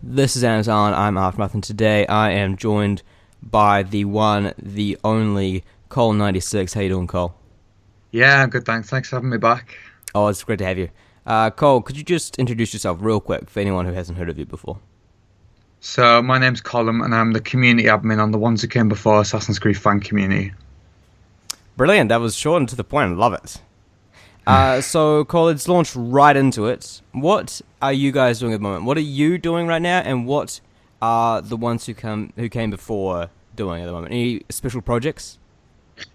This is Animus, I'm Aftermath, and today I am joined by the one, the only Cole96. How you doing, Cole? Yeah, good, thanks. Thanks for having me back. Oh, it's great to have you. Cole, could you just introduce yourself real quick for anyone who hasn't heard of you before? So, my name's Colin, and I'm the community admin on the Ones Who Came Before Assassin's Creed fan community. Brilliant, that was short and to the point. I love it. So, Cole, let's launch right into it. What are you guys doing at the moment? What are you doing right now, and what are the ones who came before doing at the moment? Any special projects?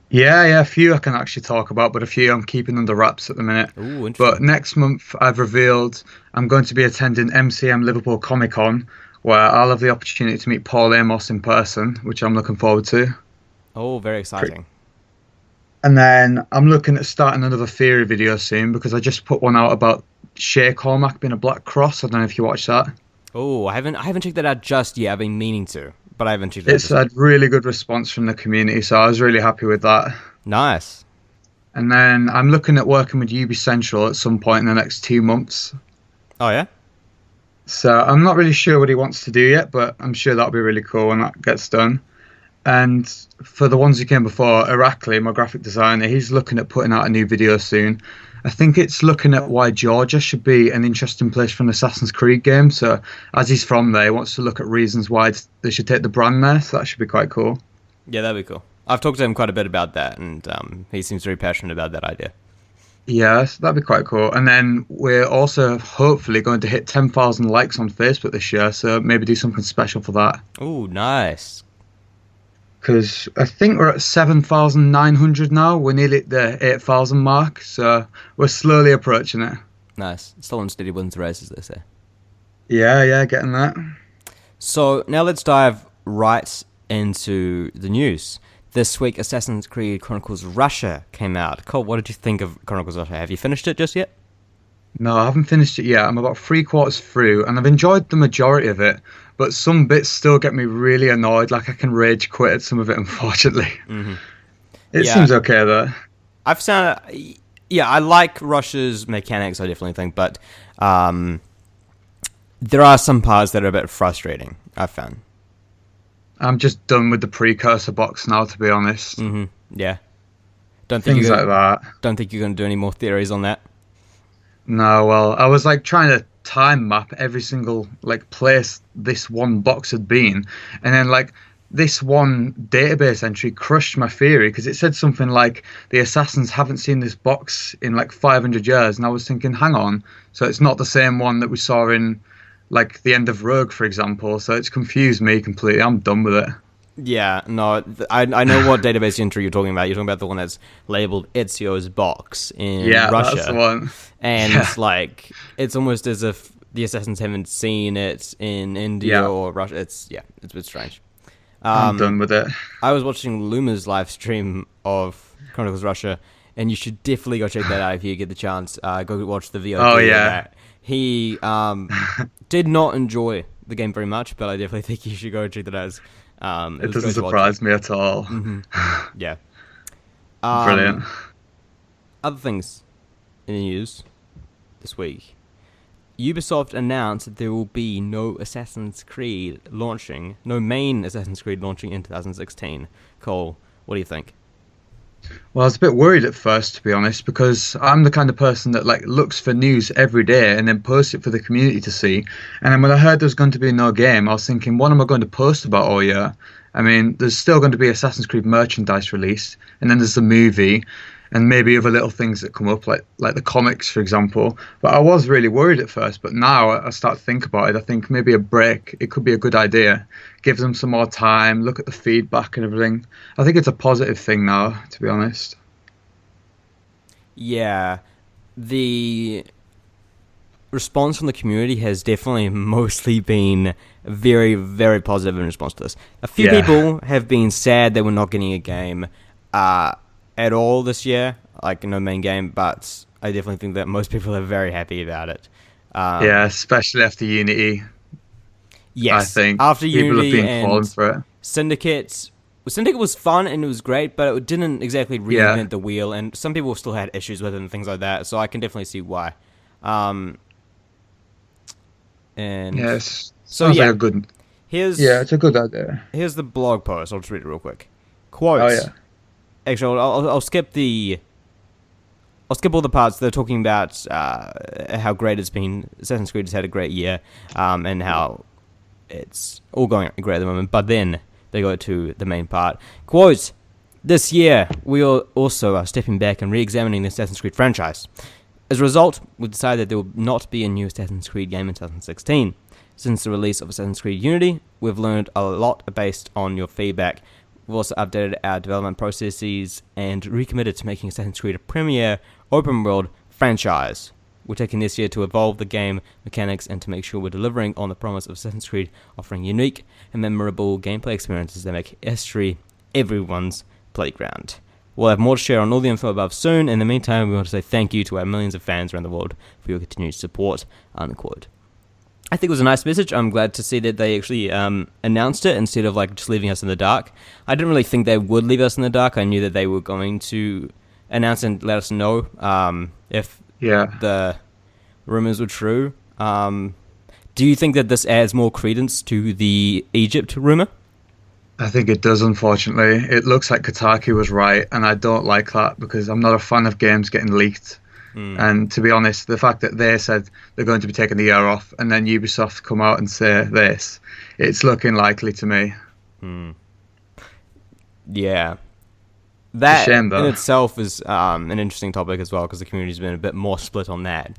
Yeah, a few I can actually talk about, but a few I'm keeping under wraps at the minute. Ooh, But interesting. next month, I've revealed I'm going to be attending MCM Liverpool Comic Con, where I'll have the opportunity to meet Paul Amos in person, which I'm looking forward to. Oh, very Pre- exciting. And then I'm looking at starting another theory video soon because I just put one out about Shay Cormac being a Black Cross. I don't know if you watched that. Oh, I haven't checked that out just yet. I've been meaning to, but I haven't checked it out It's just yet. had really good response from the community, so I was really happy with that. Nice. And then I'm looking at working with UB Central at some point in the next 2 months. Oh yeah. So I'm not really sure what he wants to do yet, but I'm sure that'll be really cool when that gets done. And for the ones who came before, Irakli, my graphic designer, he's looking at putting out a new video soon. I think it's looking at why Georgia should be an interesting place for an Assassin's Creed game. So as he's from there, he wants to look at reasons why they should take the brand there. So that should be quite cool. Yeah, that'd be cool. I've talked to him quite a bit about that, and he seems very passionate about that idea. Yes, that'd be quite cool. And then we're also hopefully going to hit 10,000 likes on Facebook this year, so maybe do something special for that. Oh, nice. Because I think we're at 7,900 now. We're nearly at the 8,000 mark, so we're slowly approaching it. Nice. Still on steady wins the race, as they say. Yeah, getting that. So now let's dive right into the news. This week, Assassin's Creed Chronicles Russia came out. Cole, what did you think of Chronicles Russia? Have you finished it just yet? No, I haven't finished it yet. I'm about three quarters through, and I've enjoyed the majority of it, but some bits still get me really annoyed. Like I can rage quit at some of it, unfortunately. Mm-hmm. It Yeah, seems okay though. I've found. Yeah, I like Russia's mechanics. I definitely think, but um, there are some parts that are a bit frustrating. I've found. I'm just done with the precursor box now, to be honest. Mm-hmm. Yeah. Don't think Things you're like that. don't think you're gonna do any more theories on that. No, well, I was like trying to time map every single like place this one box had been, and then like this one database entry crushed my theory because it said something like the assassins haven't seen this box in like 500 years, and I was thinking, hang on, so it's not the same one that we saw in like the end of Rogue, for example. So it's confused me completely. I'm done with it. Yeah, no, I know what database entry you're talking about. You're talking about the one that's labeled Ezio's box in Yeah, that's the Russia, one. and Yeah, like it's almost as if the assassins haven't seen it in India yeah, or Russia. It's a bit strange. I'm Um, done with it. I was watching Luma's live stream of Chronicles Russia, and you should definitely go check that out if you get the chance. Go watch the Oh VOD of yeah. that. He did not enjoy the game very much, but I definitely think you should go check that out. It It was doesn't great to watch it. surprise me at all. Yeah. Brilliant. Um, Other things in the news this week. Ubisoft announced that there will be no Assassin's Creed launching, no main Assassin's Creed launching in 2016. Cole, what do you think? Well, I was a bit worried at first, to be honest, because I'm the kind of person that like looks for news every day and then posts it for the community to see. And then when I heard there was going to be no game, I was thinking, what am I going to post about all year? I mean, there's still going to be Assassin's Creed merchandise released, and then there's the movie, and maybe other little things that come up, like the comics, for example. But I was really worried at first, but now I start to think about it. I think maybe a break, it could be a good idea. Give them some more time, look at the feedback and everything. I think it's a positive thing now, to be honest. Yeah, the response from the community has definitely mostly been very, very positive in response to this. A few Yeah. people have been sad that we're not getting a game uh, at all this year, like no main game, but I definitely think that most people are very happy about it. Yeah, Um, especially after Unity, I yes, think after people have Unity been falling and for it. Syndicate, Syndicate was fun and it was great, but it didn't exactly Yeah. reinvent the wheel, and some people still had issues with it and things like that, so I can definitely see why. Um, And Yes, so sounds like yeah, a good. Yeah, here's it's a good idea. here's the blog post. I'll just read it real quick. Oh Quote. yeah, Actually, I'll skip the. I'll skip all the parts. They're talking about how great it's been. Assassin's Creed has had a great year, and how it's all going great at the moment. But then they go to the main part. Quote. This year, we also are stepping back and re-examining the Assassin's Creed franchise. As a result, we decided that there will not be a new Assassin's Creed game in 2016. Since the release of Assassin's Creed Unity, we've learned a lot based on your feedback. We've also updated our development processes and recommitted to making Assassin's Creed a premier open-world franchise. We're taking this year to evolve the game mechanics and to make sure we're delivering on the promise of Assassin's Creed, offering unique and memorable gameplay experiences that make history everyone's playground. We'll have more to share on all the info above soon. In the meantime, we want to say thank you to our millions of fans around the world for your continued support, unquote. I think it was a nice message. I'm glad to see that they actually announced it instead of like just leaving us in the dark. I didn't really think they would leave us in the dark. I knew that they were going to announce and let us know if the rumors were true. Do you think that this adds more credence to the Egypt rumor? I think it does. Unfortunately, it looks like Kotaku was right, and I don't like that because I'm not a fan of games getting leaked. And to be honest, the fact that they said they're going to be taking the year off, and then Ubisoft come out and say this, it's looking likely to me. Yeah. That shame, though. in itself is an interesting topic as well, because the community's been a bit more split on that.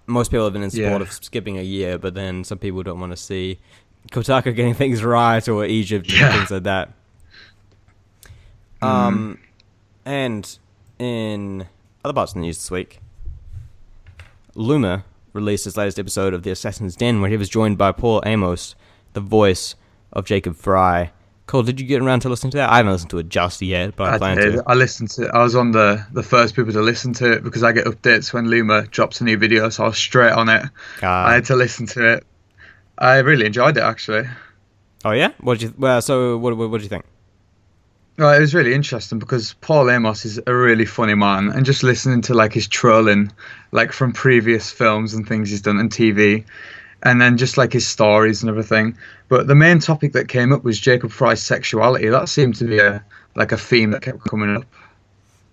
Most people have been in support of skipping a year, but then some people don't want to see Kotaku getting things right, or Egypt and things like that. And in other parts of the news this week, Luma released his latest episode of The Assassin's Den, where he was joined by Paul Amos, the voice of Jacob Fry. Cole, did you get around to listening to that? I haven't listened to it just yet, but I plan to. I listened to it. I was on the first people to listen to it because I get updates when Luma drops a new video, so I was straight on it. I had to listen to it. I really enjoyed it, actually. Oh yeah? What did you think? Well, it was really interesting because Paul Amos is a really funny man, and just listening to like his trolling, like from previous films and things he's done on TV, and then just like his stories and everything. But the main topic that came up was Jacob Fry's sexuality. That seemed to be a theme that kept coming up.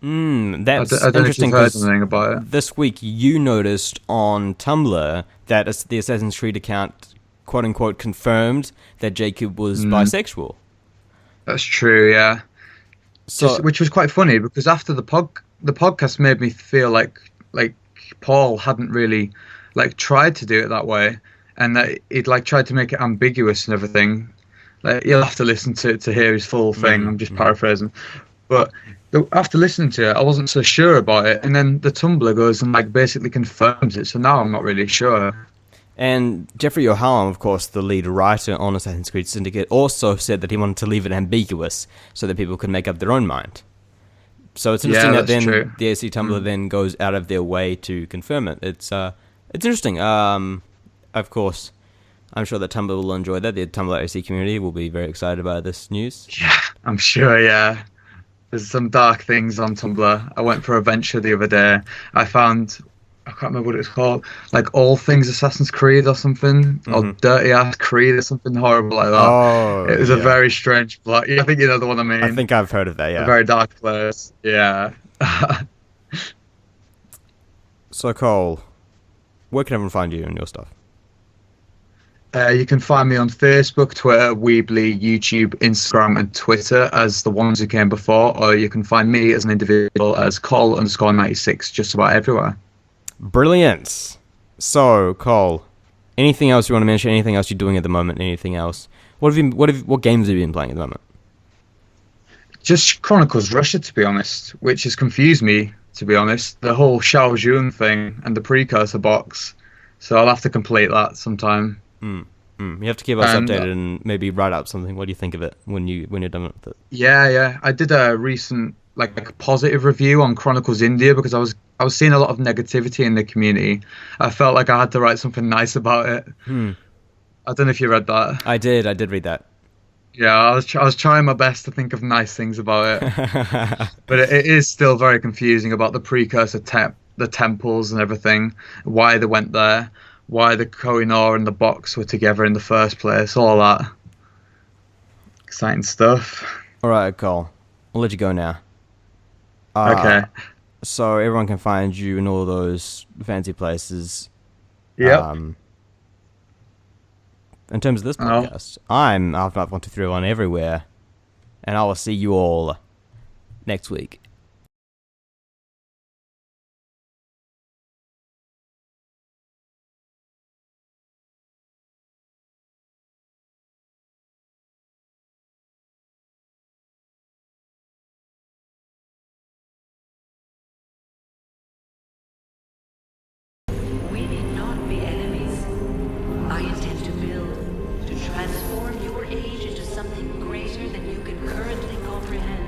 That's I don't know if interesting. you've heard anything about it. This week you noticed on Tumblr that the Assassin's Creed account, quote unquote, confirmed that Jacob was bisexual. That's true, yeah. So, which was quite funny because after the podcast made me feel like Paul hadn't really like tried to do it that way, and that he'd like tried to make it ambiguous and everything. Like, you'll have to listen to hear his full thing. I'm just paraphrasing, but after listening to it, I wasn't so sure about it, and then the Tumblr goes and like basically confirms it. So now I'm not really sure. And Jeffrey O'Hallam, of course, the lead writer on Assassin's Creed Syndicate, also said that he wanted to leave it ambiguous so that people could make up their own mind. So it's interesting that then true. the AC Tumblr then goes out of their way to confirm it. It's interesting. Of course, I'm sure that Tumblr will enjoy that. The Tumblr AC community will be very excited about this news. Yeah, I'm sure, yeah. There's some dark things on Tumblr. I went for a venture the other day. I found... I can't remember what it's called, like All Things Assassin's Creed or something, or Dirty Ass Creed or something horrible like that. Oh, it was a very strange plot. I think you know the one I mean. I think I've heard of that, yeah. A very dark place, yeah. So, Cole, where can everyone find you and your stuff? You can find me on Facebook, Twitter, Weebly, YouTube, Instagram, and Twitter as the ones who came before, or you can find me as an individual as Cole_96 just about everywhere. Brilliant. So, Cole, anything else you want to mention? Anything else you're doing at the moment? Anything else? What games have you been playing at the moment? Just Chronicles Russia, to be honest, which has confused me, to be honest. The whole Xiao Jun thing and the precursor box. So I'll have to complete that sometime. You have to keep us updated and maybe write up something. What do you think of it when you're done with it? Yeah. I did a recent like a positive review on Chronicles India because I was seeing a lot of negativity in the community. I felt like I had to write something nice about it. I don't know if you read that. I did read that. Yeah, I was trying my best to think of nice things about it. But it is still very confusing about the precursor the temples and everything, why they went there. why the Kohinoor and the box were together in the first place, all that exciting stuff. All right, Cole. I'll let you go now. Uh, Okay. so everyone can find you in all those fancy places. Yep. Um, in terms of this Oh. podcast, I'm Half-Life 1, 2, 3, 1 everywhere, and I will see you all next week. We need not be enemies. I intend to build, to transform your age into something greater than you can currently comprehend.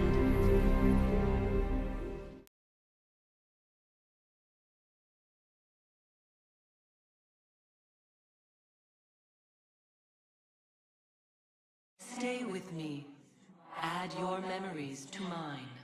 Stay with me. Add your memories to mine.